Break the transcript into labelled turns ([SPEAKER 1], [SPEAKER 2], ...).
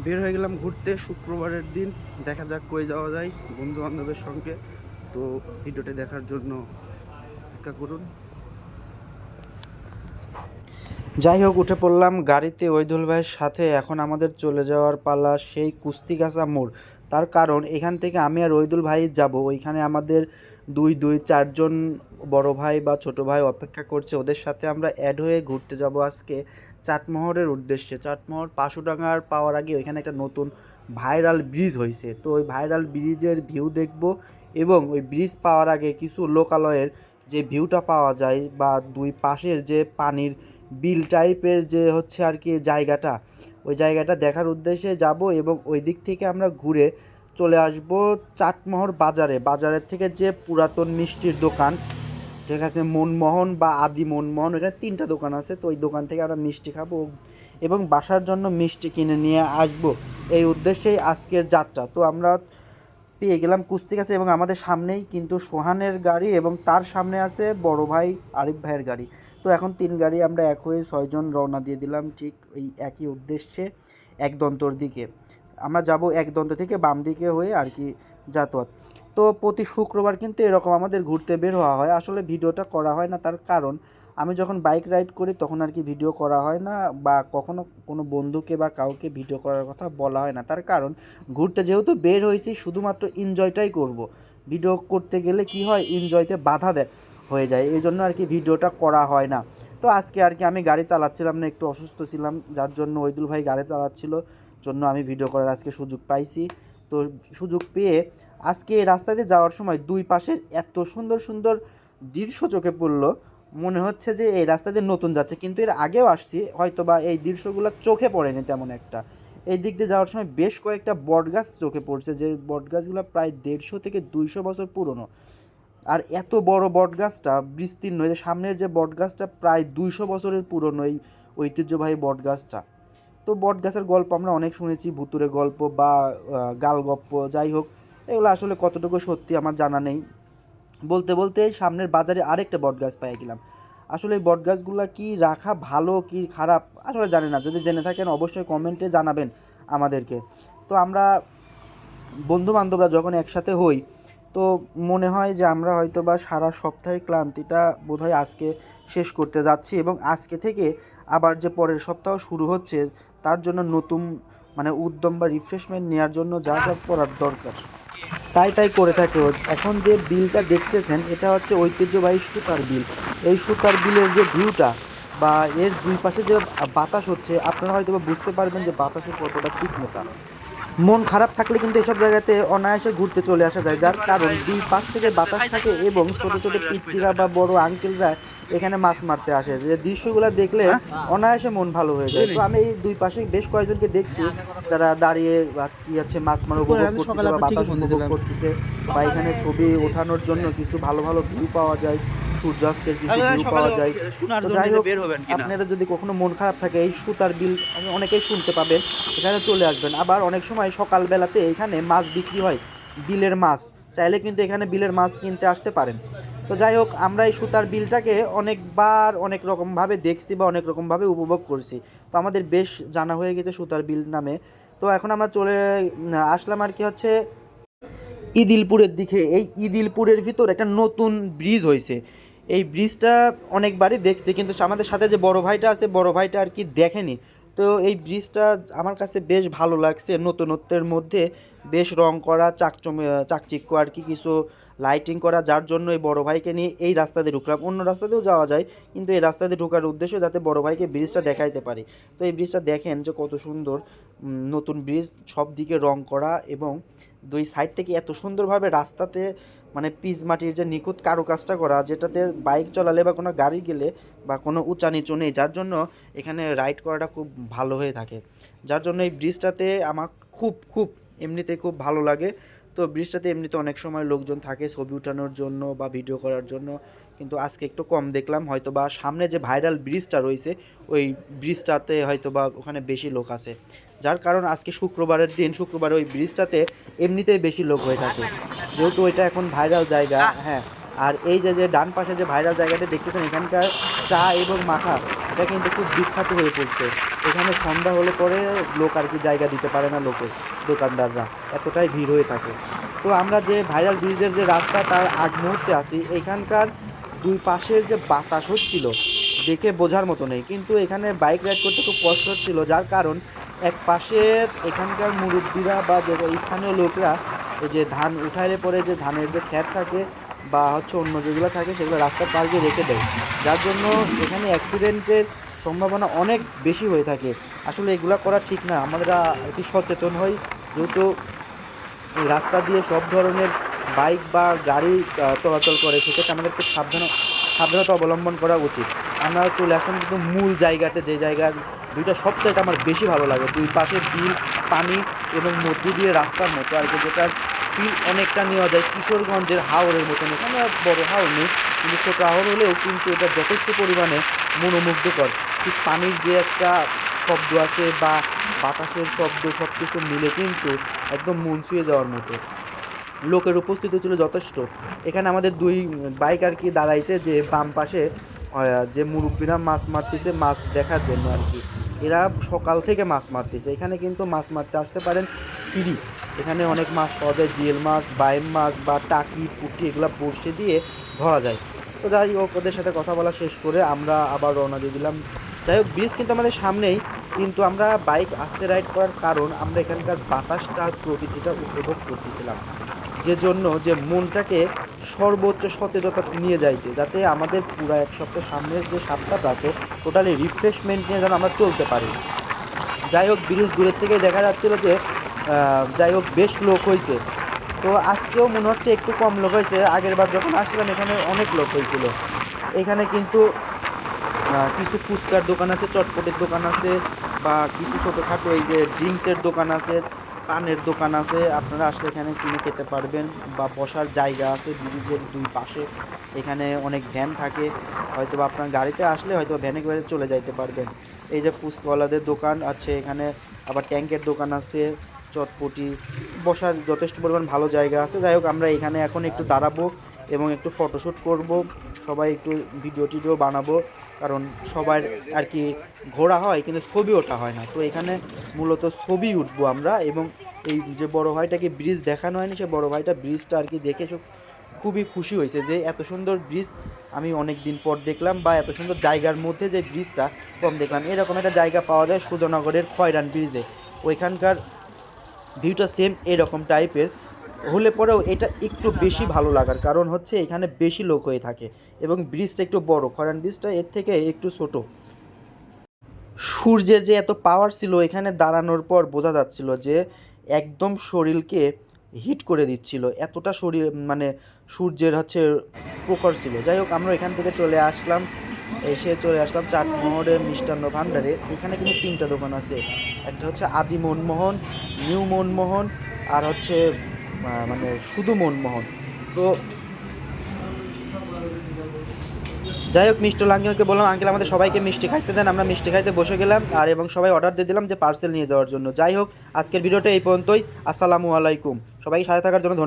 [SPEAKER 1] বের হয়ে গেলাম ঘুরতে শুক্রবারের দিন। দেখা যাক কই যাওয়া যায় বন্ধু বান্ধবের সঙ্গে। তো ভিডিওটি দেখার জন্য অপেক্ষা করুন। যাই হোক, উঠে পড়লাম গাড়িতে ওইদুল ভাইয়ের সাথে। এখন আমাদের চলে যাওয়ার পালা সেই কুস্তিগাছা মোড়। তার কারণ এখান থেকে আমি আর ওইদুল ভাই যাব, ওইখানে আমাদের দুই চারজন বড় ভাই বা ছোট ভাই অপেক্ষা করছে। ওদের সাথে আমরা অ্যাড হয়ে ঘুরতে যাব আজকে চাটমোহরের উদ্দেশ্যে। চাটমোহর পাশুডাঙ্গার পাওয়ার আগে ওইখানে একটা নতুন ভাইরাল ব্রিজ হয়েছে, তো ওই ভাইরাল ব্রিজের ভিউ দেখব এবং ওই ব্রিজ পাওয়ার আগে কিছু লোকালয়ের যে ভিউটা পাওয়া যায় বা দুই পাশের যে পানির বিল টাইপের যে হচ্ছে আর কি জায়গাটা, ওই জায়গাটা দেখার উদ্দেশ্যে যাব এবং ওই দিক থেকে আমরা ঘুরে চলে আসব চাটমোহর বাজারের থেকে যে পুরাতন মিষ্টির দোকান, ঠিক আছে, মনমোহন বা আদি মনমোহন, ওখানে 3টা দোকান আছে। তো ওই দোকান থেকে আমরা মিষ্টি খাবো এবং বাসার জন্য মিষ্টি কিনে নিয়ে আসব। এই উদ্দেশ্যেই আজকের যাত্রা। তো আমরা পেয়ে গেলাম কুস্তিগাছা এবং আমাদের সামনেই কিন্তু সোহানের গাড়ি এবং তার সামনে আছে বড় ভাই আরিফ ভাইয়ের গাড়ি। তো এখন 3 গাড়ি আমরা এক হয়ে 6জন রওনা দিয়ে দিলাম ঠিক এই একই উদ্দেশ্যে একদন্তর দিকে। আমরা যাব একদন্ত থেকে বাম দিকে হয়ে আর কি যাতায়াত। তো প্রতি শুক্রবার কিন্তু এরকম আমাদের ঘুরতে বের হওয়া হয়। আসলে ভিডিওটা করা হয় না, তার কারণ আমি যখন বাইক রাইড করি তখন আর কি ভিডিও করা হয় না, বা কখনো কোনো বন্ধুকে বা কাউকে ভিডিও করার কথা বলা হয় না। তার কারণ ঘুরতে যেহেতু বের হয়েছি শুধুমাত্র এনজয়টাই করব। ভিডিও করতে গেলে কি হয়, এনজয়তে বাধা হয়ে যায়, এই জন্য আর কি ভিডিওটা করা হয় না। তো আজকে আর কি আমি গাড়ি চালাচ্ছিলাম না, একটু অসুস্থ ছিলাম, যার জন্য ওইদুল ভাই গাড়ি চালাচ্ছিল, জন্য আমি ভিডিও করার আজকে সুযোগ পাইছি। তো সুযোগ পেয়ে আজকে এই রাস্তাতে যাওয়ার সময় দুই পাশের এত সুন্দর সুন্দর দৃশ্য চোখে পড়লো, মনে হচ্ছে যে এই রাস্তাতে নতুন যাচ্ছে, কিন্তু এর আগেও আসছি হয়তো বা এই দৃশ্যগুলো চোখে পড়েনি তেমন একটা। এই দিক দিয়ে যাওয়ার সময় বেশ কয়েকটা বটগাছ চোখে পড়ছে, যে বটগাছগুলো প্রায় 150 থেকে 200 বছর পুরনো। আর এত বড় বটগাছটা বিস্তীর্ণ, যে সামনের যে বটগাছটা প্রায় 200 বছরের পুরনো এই ঐতিহ্যবাহী বটগাছটা। তো বটগাছের গল্প আমরা অনেক শুনেছি, ভুতুরে গল্প বা গাল গপ্প, যাই হোক এগুলো আসলে কতটুকু সত্যি আমার জানা নেই। বলতে বলতে সামনের বাজারে আরেকটা বটগাছ পেয়ে গেলাম। আসলে এই বটগাছগুলো কি রাখা ভালো কি খারাপ আসলে জানি না, যদি জেনে থাকেন অবশ্যই কমেন্টে জানাবেন আমাদেরকে। তো আমরা বন্ধু বান্ধবরা যখন একসাথে হই, তো মনে হয় যে আমরা হয়তো বা সারা সপ্তাহের ক্লান্তিটা বোধহয় আজকে শেষ করতে যাচ্ছি এবং আজকে থেকে আবার যে পরের সপ্তাহ শুরু হচ্ছে তার জন্য নতুন মানে উদ্যম বা রিফ্রেশমেন্ট নেওয়ার জন্য যা যা করার দরকার তাই করে থাকে ও। এখন যে বিলটা দেখতেছেন এটা হচ্ছে ঐতিহ্যবাহী সুতার বিল। এই সুতার বিলের যে ভিউটা বা এর দুই পাশে যে বাতাস হচ্ছে, আপনারা হয়তো বা বুঝতে পারবেন যে বাতাসের কতটা তীক্ষ্ণতা। মন খারাপ থাকলে কিন্তু এসব জায়গাতে অনায়াসে ঘুরতে চলে আসা যায়, যার কারণ দুই পাশ থেকে বাতাস থাকে এবং ছোট ছোট পিচ্চিরা বা বড় আঙ্কেলরা এখানে মাছ মারতে আসে, যে দৃশ্যগুলো দেখলে অনায়াসে মন ভালো হয়ে যায়। তো আমি এই দুই পাশে বেশ কয়েকজনকে দেখছি যারা দাঁড়িয়ে বা কি হচ্ছে মাছ মারা উপভোগ করতেছে বা বাতাস উপভোগ করতেছে, বা এখানে ছবি ওঠানোর জন্য কিছু ভালো ভালো ভিউ পাওয়া যায়, সূর্যাস্তের কিছু ভিউ পাওয়া যায়। তো যাই হোক, আপনাদের যদি কখনো মন খারাপ থাকে এই সুতার বিল অনেকেই শুনতে পাবেন, এখানে চলে আসবেন। আবার অনেক সময় সকালবেলাতে এখানে মাছ বিক্রি হয়, বিলের মাছ, চাইলে কিন্তু এখানে বিলের মাছ কিনতে আসতে পারেন। তো যাই হোক, আমরা এই সুতার বিলটাকে অনেকবার অনেক রকমভাবে দেখছি বা অনেক রকমভাবে উপভোগ করছি। তো আমাদের বেশ জানা হয়ে গেছে সুতার বিল নামে। তো এখন আমরা চলে আসলাম আর কি হচ্ছে ইদিলপুরের দিকে। এই ইদিলপুরের ভিতর একটা নতুন ব্রিজ হয়েছে। এই ব্রিজটা অনেকবারই দেখছি, কিন্তু আমাদের সাথে যে বড় ভাইটা আছে বড় ভাইটা আর কি দেখেনি। তো এই ব্রিজটা আমার কাছে বেশ ভালো লাগছে, নতুনত্বের মধ্যে বেশ রং করা, চাকচিক্য আর কি কিছু লাইটিং করা, যার জন্য এই বড় ভাইকে নিয়ে এই রাস্তা দিয়ে ঢুকলাম। অন্য রাস্তাতেও যাওয়া যায়, কিন্তু এই রাস্তা দিয়ে ঢোকার উদ্দেশ্য যাতে বড় ভাইকে ব্রিজটা দেখাইতে পারি। তো এই ব্রিজটা দেখেন যে কত সুন্দর, নতুন ব্রিজ, সব দিকে রং করা এবং দুই সাইড থেকে এত সুন্দরভাবে রাস্তাতে মানে পিচ মাটির যে নিখুঁত কারুকাজটা করা, যেটাতে বাইক চালালে বা কোনো গাড়ি গেলে বা কোনো উঁচা নিচু নেই, যার জন্য এখানে রাইড করাটা খুব ভালো হয়ে থাকে। যার জন্য এই ব্রিজটাতে আমার খুব খুব এমনিতে খুব ভালো লাগে। তো ব্রিজটাতে এমনিতে অনেক সময় লোকজন থাকে ছবি ওঠানোর জন্য বা ভিডিও করার জন্য, কিন্তু আজকে একটু কম দেখলাম। হয়তো বা সামনে যে ভাইরাল ব্রিজটা রয়েছে ওই ব্রিজটাতে হয়তো বা ওখানে বেশি লোক আছে, যার কারণ আজকে শুক্রবারের দিন, শুক্রবারে ওই ব্রিজটাতে এমনিতেই বেশি লোক হয়ে থাকে, যেহেতু ওইটা এখন ভাইরাল জায়গা। হ্যাঁ, আর এই যে যে ডান পাশে যে ভাইরাল জায়গাটা দেখতেছেন, এখানকার চা এবং মাখা এটা কিন্তু খুব বিখ্যাত হয়ে পড়ছে। এখানে সন্ধ্যা হলে পরে লোক আর কি জায়গা দিতে পারে না, লোকে দোকানদাররা এতটাই ভিড় হয়ে থাকে। তো আমরা যে ভাইরাল ব্রিজের যে রাস্তা তার আগ মুহূর্তে আসি, এখানকার দুই পাশের যে বাতাস হচ্ছিল দেখে বোঝার মতো নেই, কিন্তু এখানে বাইক রাইড করতে খুব কষ্ট হচ্ছিল, যার কারণ এক পাশে এখানকার মুরব্বীরা বা যে স্থানীয় লোকরা এই যে ধান উঠাইলে পরে যে ধানের যে খ্যাট থাকে বা হচ্ছে অন্য যেগুলো থাকে সেগুলো রাস্তার পাশ দিয়ে রেখে দেয়, যার জন্য এখানে অ্যাক্সিডেন্টের সম্ভাবনা অনেক বেশি হয়ে থাকে। আসলে এগুলো করা ঠিক না, আমরা আর কি সচেতন হই, যেহেতু এই রাস্তা দিয়ে সব ধরনের বাইক বা গাড়ি চলাচল করে, সেক্ষেত্রে আমাদের খুব সাবধানতা অবলম্বন করা উচিত। আমরা চলে আসলাম কিন্তু মূল জায়গাতে, যে জায়গার দুইটা সবচাইতে আমার বেশি ভালো লাগে, দুই পাশে বিল, পানি এবং মধ্য দিয়ে রাস্তার মতো আর কি, যেটার ফিল অনেকটা নেওয়া যায় কিশোরগঞ্জের হাওরের মতন। এখানে বড় হাওর নেই, কিন্তু ছোটো হাওর হলেও কিন্তু এটা যথেষ্ট পরিমাণে মনোমুগ্ধকর। ঠিক পানির যে একটা শব্দ আছে বা বাতাসের শব্দ, সব কিছু মিলে কিন্তু একদম মন ছুঁয়ে যাওয়ার মতো। লোকের উপস্থিতি ছিল যথেষ্ট। এখানে আমাদের দুই বাইক আর কি দাঁড়াইছে যে বাম পাশে, যে মুরব্বীরা মাছ মারতেছে মাছ দেখার জন্য আর কি। এরা সকাল থেকে মাছ মারতেছে, এখানে কিন্তু মাছ মারতে আসতে পারেন ফ্রি। এখানে অনেক মাছ পাওয়া যায়, জিয়েল মাছ, বাইম মাছ বা টাকি, পুঁটি, এগুলো বসে দিয়ে ধরা যায়। তো যাই হোক, ওদের সাথে কথা বলা শেষ করে আমরা আবার রওনা দিয়ে দিলাম। যাই হোক, ব্রিজ কিন্তু আমাদের সামনেই, কিন্তু আমরা বাইক আস্তে রাইড করার কারণ আমরা এখানকার বাতাসটার প্রকৃতিটা উপভোগ করতেছিলাম, যে জন্য যে মনটাকে সর্বোচ্চ সতেজতা নিয়ে যাইতে, যাতে আমাদের পুরো এক সপ্তাহ সামনের যে সপ্তাহটা আছে টোটালি রিফ্রেশমেন্ট নিয়ে যেন আমরা চলতে পারি। যাই হোক, ব্রিজ দূরের থেকেই দেখা যাচ্ছিলো যে যাই হোক বেশ লোক হয়েছে। তো আজকেও মনে হচ্ছে একটু কম লোক হয়েছে, আগের বার যখন আসলাম এখানে অনেক লোক হয়েছিল। এখানে কিন্তু কিছু ফুচকার দোকান আছে, চটপটের দোকান আছে, বা কিছু ছোটোখাটো এই যে ড্রিঙ্কসের দোকান আছে, পানের দোকান আছে। আপনারা আসলে এখানে কিনে খেতে পারবেন, বা বসার জায়গা আছে ব্রিজের দুই পাশে। এখানে অনেক ভ্যান থাকে, হয়তো বা আপনার গাড়িতে আসলে হয়তো ভ্যানে করে চলে যাইতে পারবেন। এই যে ফুচকাওয়ালাদের দোকান আছে এখানে, আবার ট্যাঙ্কের দোকান আছে, চটপটি, বসার যথেষ্ট পরিমাণ ভালো জায়গা আছে। যাই হোক, আমরা এখানে এখন একটু দাঁড়াবো এবং একটু ফটোশ্যুট করব, সবাই একটু ভিডিও টিডিও বানাবো, কারণ সবার আর কি ঘোরা হয় কিন্তু ছবি ওঠা হয় না। তো এখানে মূলত ছবি উঠবো আমরা, এবং এই যে বড় ভাইটাকে ব্রিজ দেখানো হয়নি, সে বড় ভাইটা ব্রিজটা আর কি দেখে খুবই খুশি হয়েছে যে এত সুন্দর ব্রিজ আমি অনেক দিন পর দেখলাম, বা এত সুন্দর জায়গার মধ্যে যে ব্রিজটা কম দেখলাম। এরকম একটা জায়গা পাওয়া যায় সুজানগরের খয়রান ব্রিজে, ওইখানকার ভিউটা সেম এরকম টাইপের হলে পরেও এটা একটু বেশি ভালো লাগার কারণ হচ্ছে এখানে বেশি লোক হয়ে থাকে এবং ব্রিজটা একটু বড়, খরান ব্রিজটা এর থেকে একটু ছোট। সূর্যের যে এত পাওয়ার ছিল এখানে দাঁড়ানোর পর বোঝা যাচ্ছিল যে একদম শরীরকে হিট করে দিচ্ছিল, এতটা শরীর মানে সূর্যের হচ্ছে প্রখর ছিল। যাই হোক, আমরা এখান থেকে চলে আসলাম চাটমোহরের মিষ্টান্ন ভাণ্ডারে। এখানে কিন্তু তিনটা দোকান আছে, একটা হচ্ছে আদি মনমোহন, নিউ মনমোহন, আর হচ্ছে মানে শুধু মনমোহন। তো যাই হোক, মিষ্টি আঙ্কেলকে বললাম আঙ্কেল আমাদের সবাইকে মিষ্টি খাইতে দেন, আমরা মিষ্টি খাইতে বসে গেলাম আর এবং সবাই অর্ডার দিয়ে দিলাম যে পার্সেল নিয়ে যাওয়ার জন্য। যাই হোক, আজকের ভিডিওটা এই পর্যন্তই। আসসালামু আলাইকুম, সবাই সাথে থাকার জন্য ধন্যবাদ।